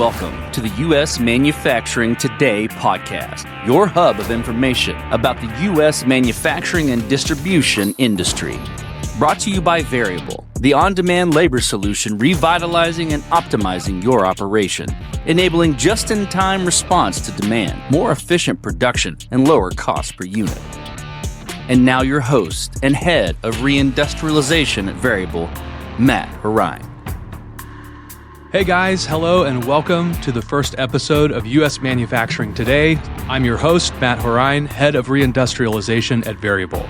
Welcome to the U.S. Manufacturing Today podcast, your hub of information about the U.S. manufacturing and distribution industry. Brought to you by Veryable, the on-demand labor solution revitalizing and optimizing your operation, enabling just-in-time response to demand, more efficient production, and lower cost per unit. And now your host and head of Re-industrialization at Veryable, Matt Horine. Hey guys, hello and welcome to the first episode of U.S. Manufacturing Today. I'm your host, Matt Horine, head of Re-industrialization at Veryable.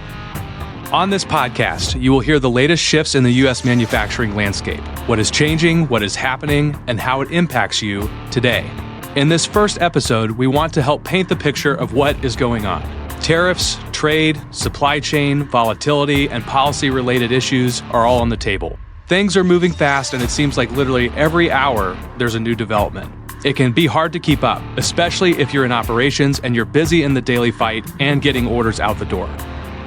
On this podcast, you will hear the latest shifts in the U.S. manufacturing landscape, what is changing, what is happening, and how it impacts you today. In this first episode, we want to help paint the picture of what is going on. Tariffs, trade, supply chain, volatility, and policy-related issues are all on the table. Things are moving fast, and it seems like literally every hour there's a new development. It can be hard to keep up, especially if you're in operations and you're busy in the daily fight and getting orders out the door.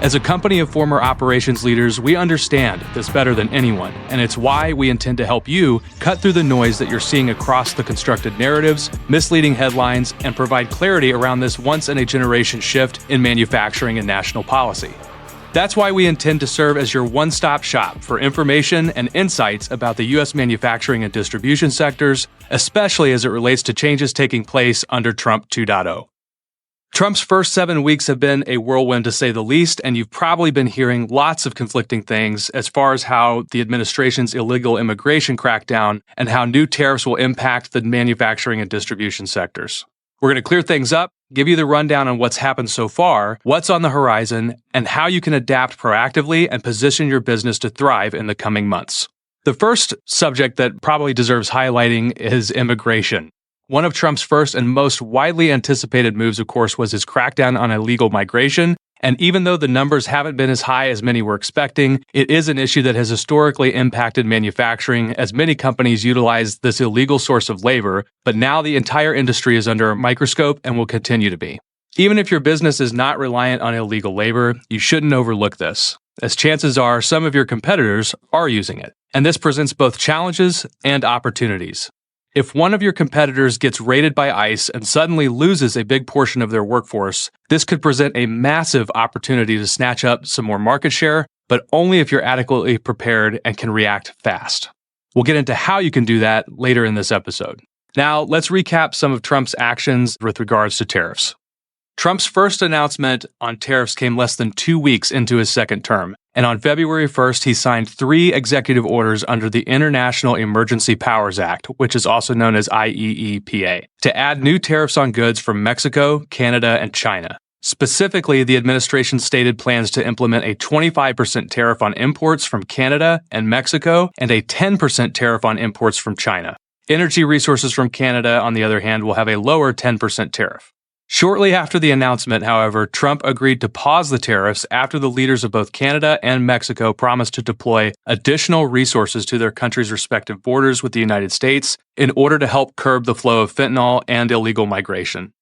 As a company of former operations leaders, we understand this better than anyone, and it's why we intend to help you cut through the noise that you're seeing across the constructed narratives, misleading headlines, and provide clarity around this once-in-a-generation shift in manufacturing and national policy. That's why we intend to serve as your one-stop shop for information and insights about the U.S. manufacturing and distribution sectors, especially as it relates to changes taking place under Trump 2.0. Trump's first 7 weeks have been a whirlwind to say the least, and you've probably been hearing lots of conflicting things as far as how the administration's illegal immigration crackdown and how new tariffs will impact the manufacturing and distribution sectors. We're going to clear things up, give you the rundown on what's happened so far, what's on the horizon, and how you can adapt proactively and position your business to thrive in the coming months. The first subject that probably deserves highlighting is immigration. One of Trump's first and most widely anticipated moves, of course, was his crackdown on illegal migration. And even though the numbers haven't been as high as many were expecting, it is an issue that has historically impacted manufacturing as many companies utilize this illegal source of labor, but now the entire industry is under a microscope and will continue to be. Even if your business is not reliant on illegal labor, you shouldn't overlook this, as chances are some of your competitors are using it. And this presents both challenges and opportunities. If one of your competitors gets raided by ICE and suddenly loses a big portion of their workforce, this could present a massive opportunity to snatch up some more market share, but only if you're adequately prepared and can react fast. We'll get into how you can do that later in this episode. Now, let's recap some of Trump's actions with regards to tariffs. Trump's first announcement on tariffs came less than 2 weeks into his second term, and on February 1st, he signed 3 executive orders under the International Emergency Powers Act, which is also known as IEEPA, to add new tariffs on goods from Mexico, Canada, and China. Specifically, the administration stated plans to implement a 25% tariff on imports from Canada and Mexico and a 10% tariff on imports from China. Energy resources from Canada, on the other hand, will have a lower 10% tariff. Shortly after the announcement, however, Trump agreed to pause the tariffs after the leaders of both Canada and Mexico promised to deploy additional resources to their countries' respective borders with the United States in order to help curb the flow of fentanyl and illegal migration.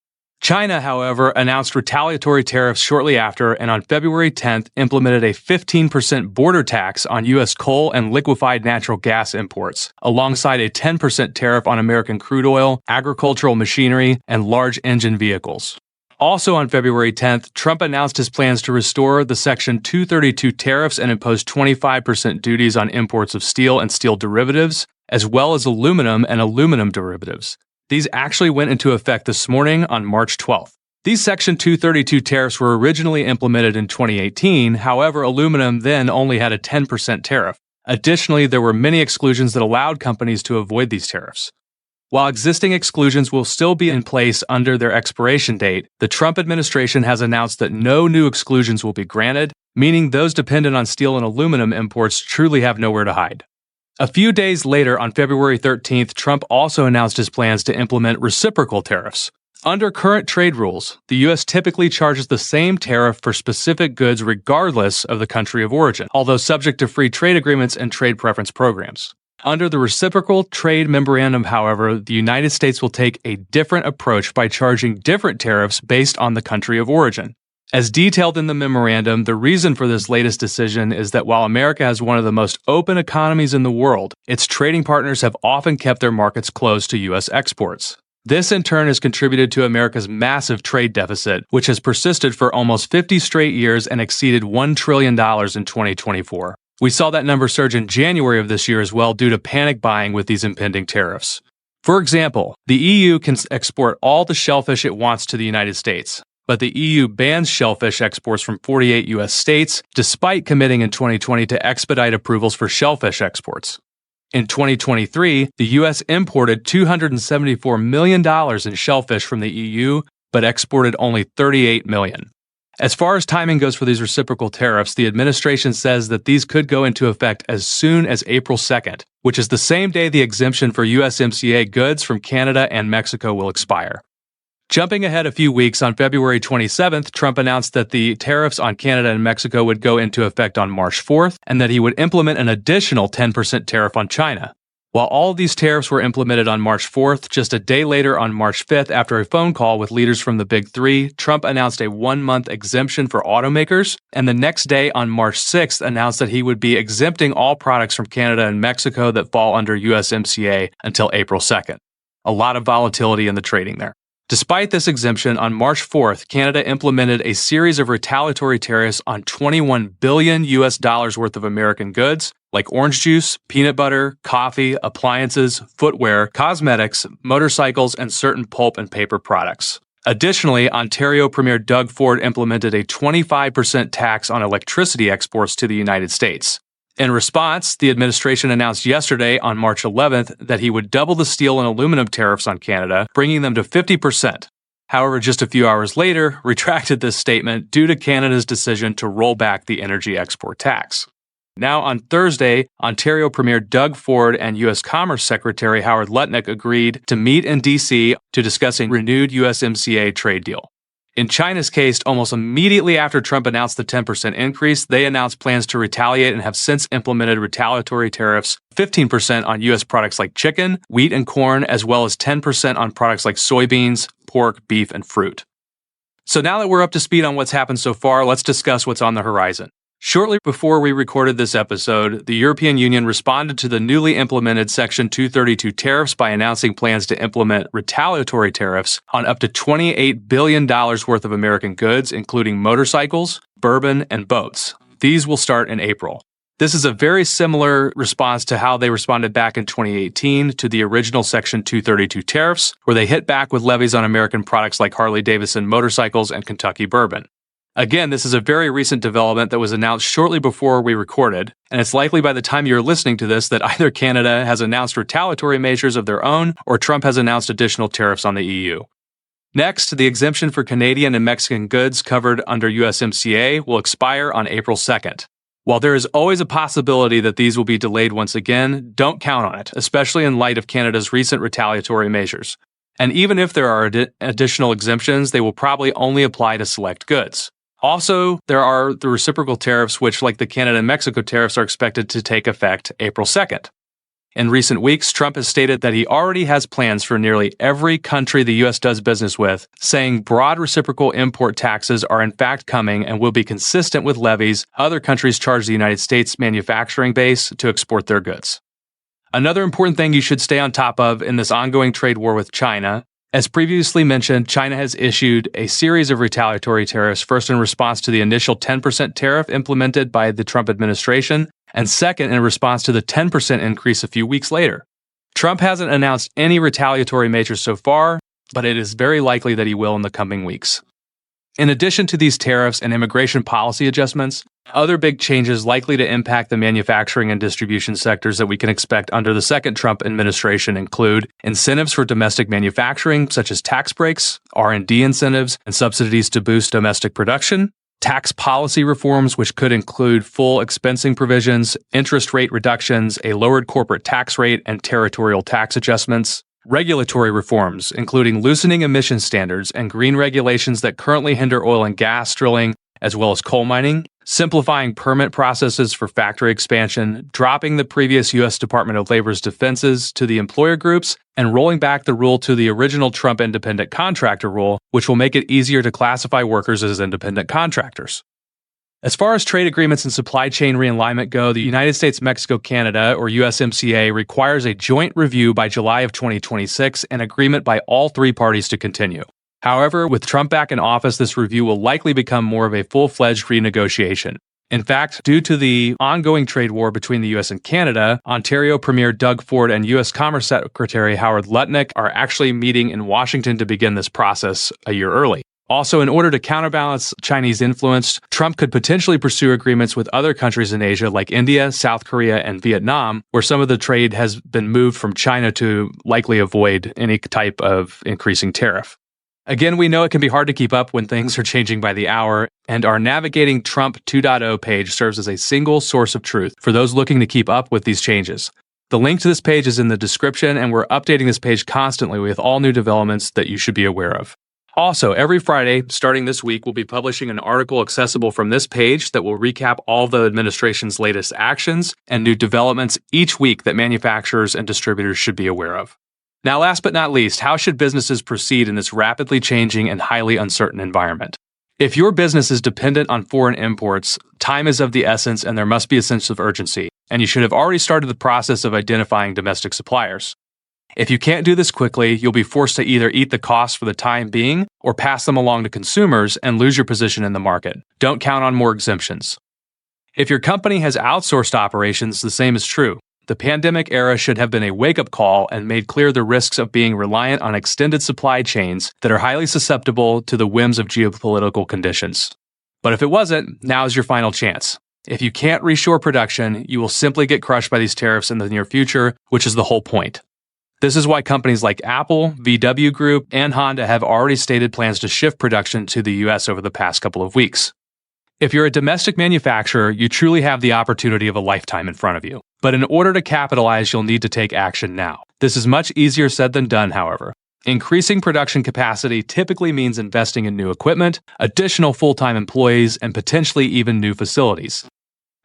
China, however, announced retaliatory tariffs shortly after and on February 10th implemented a 15% border tax on U.S. coal and liquefied natural gas imports, alongside a 10% tariff on American crude oil, agricultural machinery, and large engine vehicles. Also on February 10th, Trump announced his plans to restore the Section 232 tariffs and impose 25% duties on imports of steel and steel derivatives, as well as aluminum and aluminum derivatives. These actually went into effect this morning on March 12th. These Section 232 tariffs were originally implemented in 2018, however, aluminum then only had a 10% tariff. Additionally, there were many exclusions that allowed companies to avoid these tariffs. While existing exclusions will still be in place under their expiration date, the Trump administration has announced that no new exclusions will be granted, meaning those dependent on steel and aluminum imports truly have nowhere to hide. A few days later, on February 13th, Trump also announced his plans to implement reciprocal tariffs. Under current trade rules, the U.S. typically charges the same tariff for specific goods regardless of the country of origin, although subject to free trade agreements and trade preference programs. Under the Reciprocal Trade Memorandum, however, the United States will take a different approach by charging different tariffs based on the country of origin. As detailed in the memorandum, the reason for this latest decision is that while America has one of the most open economies in the world, its trading partners have often kept their markets closed to U.S. exports. This in turn has contributed to America's massive trade deficit, which has persisted for almost 50 straight years and exceeded $1 trillion in 2024. We saw that number surge in January of this year as well due to panic buying with these impending tariffs. For example, the EU can export all the shellfish it wants to the United States. But the EU bans shellfish exports from 48 U.S. states, despite committing in 2020 to expedite approvals for shellfish exports. In 2023, the U.S. imported $274 million in shellfish from the EU, but exported only $38 million. As far as timing goes for these reciprocal tariffs, the administration says that these could go into effect as soon as April 2nd, which is the same day the exemption for USMCA goods from Canada and Mexico will expire. Jumping ahead a few weeks, on February 27th, Trump announced that the tariffs on Canada and Mexico would go into effect on March 4th, and that he would implement an additional 10% tariff on China. While all of these tariffs were implemented on March 4th, just a day later on March 5th, after a phone call with leaders from the Big Three, Trump announced a one-month exemption for automakers, and the next day on March 6th announced that he would be exempting all products from Canada and Mexico that fall under USMCA until April 2nd. A lot of volatility in the trading there. Despite this exemption, on March 4th, Canada implemented a series of retaliatory tariffs on $21 billion worth of American goods, like orange juice, peanut butter, coffee, appliances, footwear, cosmetics, motorcycles, and certain pulp and paper products. Additionally, Ontario Premier Doug Ford implemented a 25% tax on electricity exports to the United States. In response, the administration announced yesterday, on March 11th, that he would double the steel and aluminum tariffs on Canada, bringing them to 50%. However, just a few hours later, retracted this statement due to Canada's decision to roll back the energy export tax. Now, on Thursday, Ontario Premier Doug Ford and U.S. Commerce Secretary Howard Lutnick agreed to meet in D.C. to discuss a renewed USMCA trade deal. In China's case, almost immediately after Trump announced the 10% increase, they announced plans to retaliate and have since implemented retaliatory tariffs, 15% on U.S. products like chicken, wheat, and corn, as well as 10% on products like soybeans, pork, beef, and fruit. So now that we're up to speed on what's happened so far, let's discuss what's on the horizon. Shortly before we recorded this episode, the European Union responded to the newly implemented Section 232 tariffs by announcing plans to implement retaliatory tariffs on up to $28 billion worth of American goods, including motorcycles, bourbon, and boats. These will start in April. This is a very similar response to how they responded back in 2018 to the original Section 232 tariffs, where they hit back with levies on American products like Harley-Davidson motorcycles and Kentucky bourbon. Again, this is a very recent development that was announced shortly before we recorded, and it's likely by the time you're listening to this that either Canada has announced retaliatory measures of their own or Trump has announced additional tariffs on the EU. Next, the exemption for Canadian and Mexican goods covered under USMCA will expire on April 2nd. While there is always a possibility that these will be delayed once again, don't count on it, especially in light of Canada's recent retaliatory measures. And even if there are additional exemptions, they will probably only apply to select goods. Also, there are the reciprocal tariffs, which, like the Canada and Mexico tariffs, are expected to take effect April 2nd. In recent weeks, Trump has stated that he already has plans for nearly every country the U.S. does business with, saying broad reciprocal import taxes are in fact coming and will be consistent with levies other countries charge the United States manufacturing base to export their goods. Another important thing you should stay on top of in this ongoing trade war with China. As previously mentioned, China has issued a series of retaliatory tariffs, first in response to the initial 10% tariff implemented by the Trump administration, and second in response to the 10% increase a few weeks later. Trump hasn't announced any retaliatory measures so far, but it is very likely that he will in the coming weeks. In addition to these tariffs and immigration policy adjustments, other big changes likely to impact the manufacturing and distribution sectors that we can expect under the second Trump administration include incentives for domestic manufacturing, such as tax breaks, R&D incentives, and subsidies to boost domestic production, tax policy reforms, which could include full expensing provisions, interest rate reductions, a lowered corporate tax rate, and territorial tax adjustments, regulatory reforms, including loosening emission standards and green regulations that currently hinder oil and gas drilling, as well as coal mining, simplifying permit processes for factory expansion, dropping the previous U.S. Department of Labor's defenses to the employer groups, and rolling back the rule to the original Trump independent contractor rule, which will make it easier to classify workers as independent contractors. As far as trade agreements and supply chain realignment go, the United States-Mexico-Canada, or USMCA, requires a joint review by July of 2026 and agreement by all three parties to continue. However, with Trump back in office, this review will likely become more of a full-fledged renegotiation. In fact, due to the ongoing trade war between the U.S. and Canada, Ontario Premier Doug Ford and U.S. Commerce Secretary Howard Lutnick are actually meeting in Washington to begin this process a year early. Also, in order to counterbalance Chinese influence, Trump could potentially pursue agreements with other countries in Asia like India, South Korea, and Vietnam, where some of the trade has been moved from China to likely avoid any type of increasing tariff. Again, we know it can be hard to keep up when things are changing by the hour, and our Navigating Trump 2.0 page serves as a single source of truth for those looking to keep up with these changes. The link to this page is in the description, and we're updating this page constantly with all new developments that you should be aware of. Also, every Friday, starting this week, we'll be publishing an article accessible from this page that will recap all the administration's latest actions and new developments each week that manufacturers and distributors should be aware of. Now, last but not least, how should businesses proceed in this rapidly changing and highly uncertain environment? If your business is dependent on foreign imports, time is of the essence and there must be a sense of urgency, and you should have already started the process of identifying domestic suppliers. If you can't do this quickly, you'll be forced to either eat the costs for the time being or pass them along to consumers and lose your position in the market. Don't count on more exemptions. If your company has outsourced operations, the same is true. The pandemic era should have been a wake-up call and made clear the risks of being reliant on extended supply chains that are highly susceptible to the whims of geopolitical conditions. But if it wasn't, now is your final chance. If you can't reshore production, you will simply get crushed by these tariffs in the near future, which is the whole point. This is why companies like Apple, VW Group, and Honda have already stated plans to shift production to the U.S. over the past couple of weeks. If you're a domestic manufacturer, you truly have the opportunity of a lifetime in front of you. But in order to capitalize, you'll need to take action now. This is much easier said than done, however. Increasing production capacity typically means investing in new equipment, additional full-time employees, and potentially even new facilities.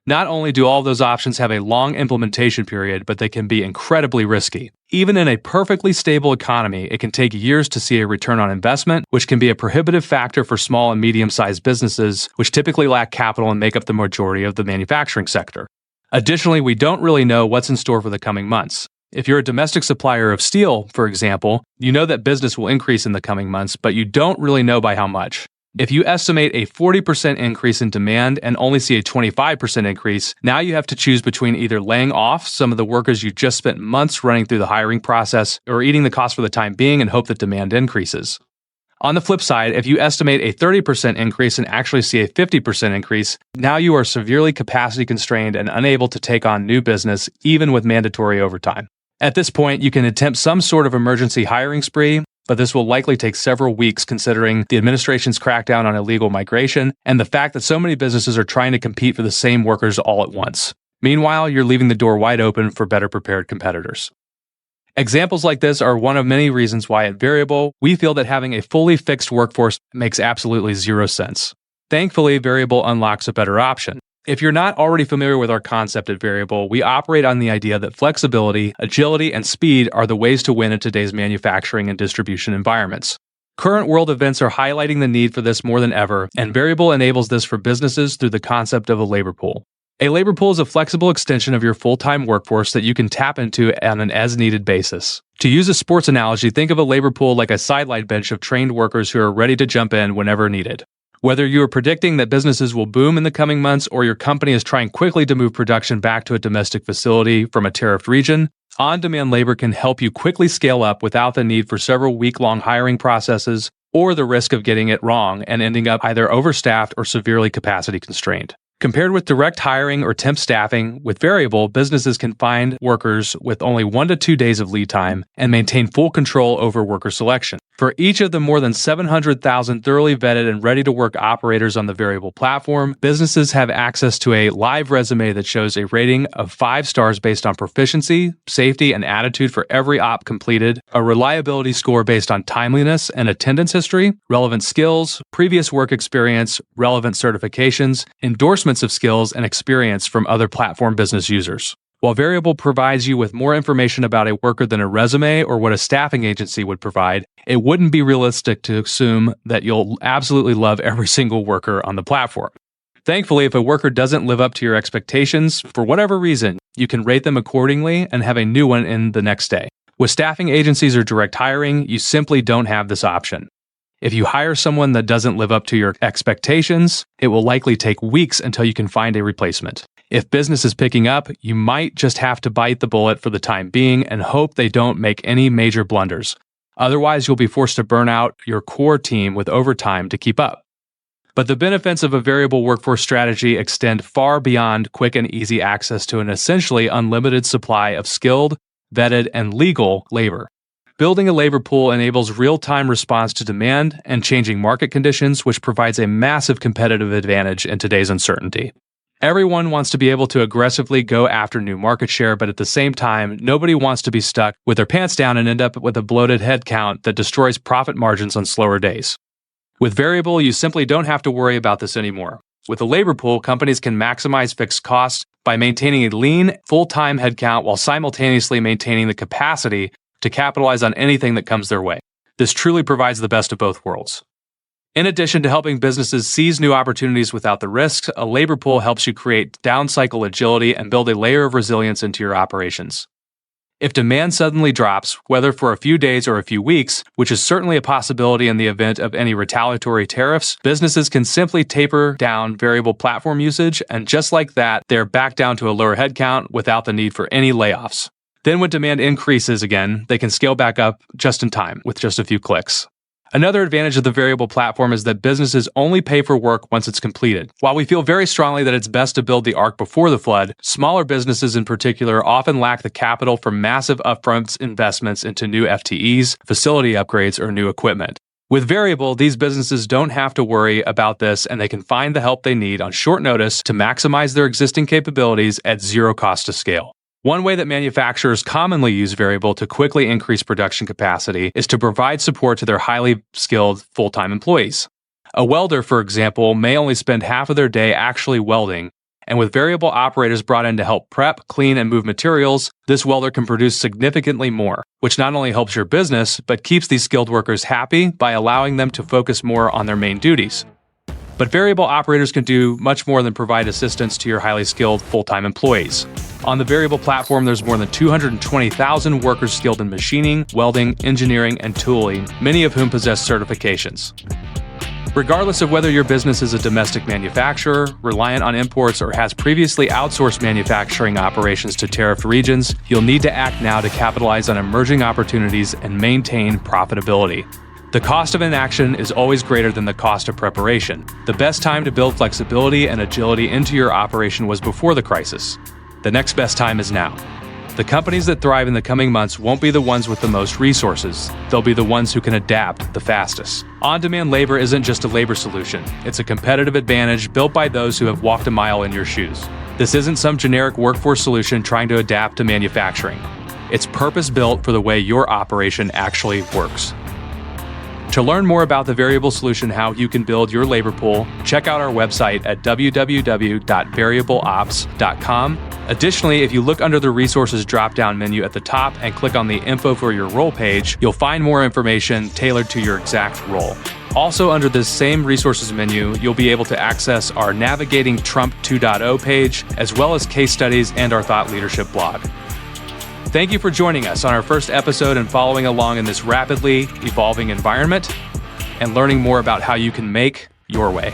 Not only do all of those options have a long implementation period, but they can be incredibly risky. Even in a perfectly stable economy, it can take years to see a return on investment, which can be a prohibitive factor for small and medium-sized businesses, which typically lack capital and make up the majority of the manufacturing sector. Additionally, we don't really know what's in store for the coming months. If you're a domestic supplier of steel, for example, you know that business will increase in the coming months, but you don't really know by how much. If you estimate a 40% increase in demand and only see a 25% increase, now you have to choose between either laying off some of the workers you just spent months running through the hiring process or eating the cost for the time being and hope that demand increases. On the flip side, if you estimate a 30% increase and actually see a 50% increase, now you are severely capacity constrained and unable to take on new business, even with mandatory overtime. At this point, you can attempt some sort of emergency hiring spree, but this will likely take several weeks considering the administration's crackdown on illegal migration and the fact that so many businesses are trying to compete for the same workers all at once. Meanwhile, you're leaving the door wide open for better prepared competitors. Examples like this are one of many reasons why at Veryable, we feel that having a fully fixed workforce makes absolutely zero sense. Thankfully, Veryable unlocks a better option. If you're not already familiar with our concept at Veryable, we operate on the idea that flexibility, agility, and speed are the ways to win in today's manufacturing and distribution environments. Current world events are highlighting the need for this more than ever, and Veryable enables this for businesses through the concept of a labor pool. A labor pool is a flexible extension of your full-time workforce that you can tap into on an as-needed basis. To use a sports analogy, think of a labor pool like a sideline bench of trained workers who are ready to jump in whenever needed. Whether you are predicting that businesses will boom in the coming months or your company is trying quickly to move production back to a domestic facility from a tariffed region, on-demand labor can help you quickly scale up without the need for several week-long hiring processes or the risk of getting it wrong and ending up either overstaffed or severely capacity constrained. Compared with direct hiring or temp staffing, with Veryable, businesses can find workers with only 1 to 2 days of lead time and maintain full control over worker selection. For each of the more than 700,000 thoroughly vetted and ready-to-work operators on the Veryable platform, businesses have access to a live resume that shows a rating of 5 stars based on proficiency, safety, and attitude for every op completed, a reliability score based on timeliness and attendance history, relevant skills, previous work experience, relevant certifications, endorsement endorsements of skills and experience from other platform business users. While Veryable provides you with more information about a worker than a resume or what a staffing agency would provide, it wouldn't be realistic to assume that you'll absolutely love every single worker on the platform. Thankfully, if a worker doesn't live up to your expectations, for whatever reason, you can rate them accordingly and have a new one in the next day. With staffing agencies or direct hiring, you simply don't have this option. If you hire someone that doesn't live up to your expectations, it will likely take weeks until you can find a replacement. If business is picking up, you might just have to bite the bullet for the time being and hope they don't make any major blunders. Otherwise, you'll be forced to burn out your core team with overtime to keep up. But the benefits of a variable workforce strategy extend far beyond quick and easy access to an essentially unlimited supply of skilled, vetted, and legal labor. Building a labor pool enables real-time response to demand and changing market conditions, which provides a massive competitive advantage in today's uncertainty. Everyone wants to be able to aggressively go after new market share, but at the same time, nobody wants to be stuck with their pants down and end up with a bloated headcount that destroys profit margins on slower days. With Veryable, you simply don't have to worry about this anymore. With a labor pool, companies can maximize fixed costs by maintaining a lean, full-time headcount while simultaneously maintaining the capacity to capitalize on anything that comes their way. This truly provides the best of both worlds. In addition to helping businesses seize new opportunities without the risks, a labor pool helps you create down-cycle agility and build a layer of resilience into your operations. If demand suddenly drops, whether for a few days or a few weeks, which is certainly a possibility in the event of any retaliatory tariffs, businesses can simply taper down variable platform usage, and just like that, they're back down to a lower headcount without the need for any layoffs. Then when demand increases again, they can scale back up just in time with just a few clicks. Another advantage of the variable platform is that businesses only pay for work once it's completed. While we feel very strongly that it's best to build the ark before the flood, smaller businesses in particular often lack the capital for massive upfront investments into new FTEs, facility upgrades, or new equipment. With Veryable, these businesses don't have to worry about this, and they can find the help they need on short notice to maximize their existing capabilities at zero cost to scale. One way that manufacturers commonly use Veryable to quickly increase production capacity is to provide support to their highly skilled full-time employees. A welder, for example, may only spend half of their day actually welding, and with Veryable operators brought in to help prep, clean, and move materials, this welder can produce significantly more, which not only helps your business, but keeps these skilled workers happy by allowing them to focus more on their main duties. But Veryable operators can do much more than provide assistance to your highly skilled full-time employees. On the Veryable platform, there's more than 220,000 workers skilled in machining, welding, engineering, and tooling, many of whom possess certifications. Regardless of whether your business is a domestic manufacturer, reliant on imports, or has previously outsourced manufacturing operations to tariffed regions, you'll need to act now to capitalize on emerging opportunities and maintain profitability. The cost of inaction is always greater than the cost of preparation. The best time to build flexibility and agility into your operation was before the crisis. The next best time is now. The companies that thrive in the coming months won't be the ones with the most resources. They'll be the ones who can adapt the fastest. On-demand labor isn't just a labor solution. It's a competitive advantage built by those who have walked a mile in your shoes. This isn't some generic workforce solution trying to adapt to manufacturing. It's purpose-built for the way your operation actually works. To learn more about the Veryable solution, how you can build your labor pool, check out our website at www.veryableops.com. Additionally, if you look under the resources drop-down menu at the top and click on the info for your role page, you'll find more information tailored to your exact role. Also, under this same resources menu, you'll be able to access our Navigating Trump 2.0 page, as well as case studies and our thought leadership blog. Thank you for joining us on our first episode and following along in this rapidly evolving environment and learning more about how you can make your way.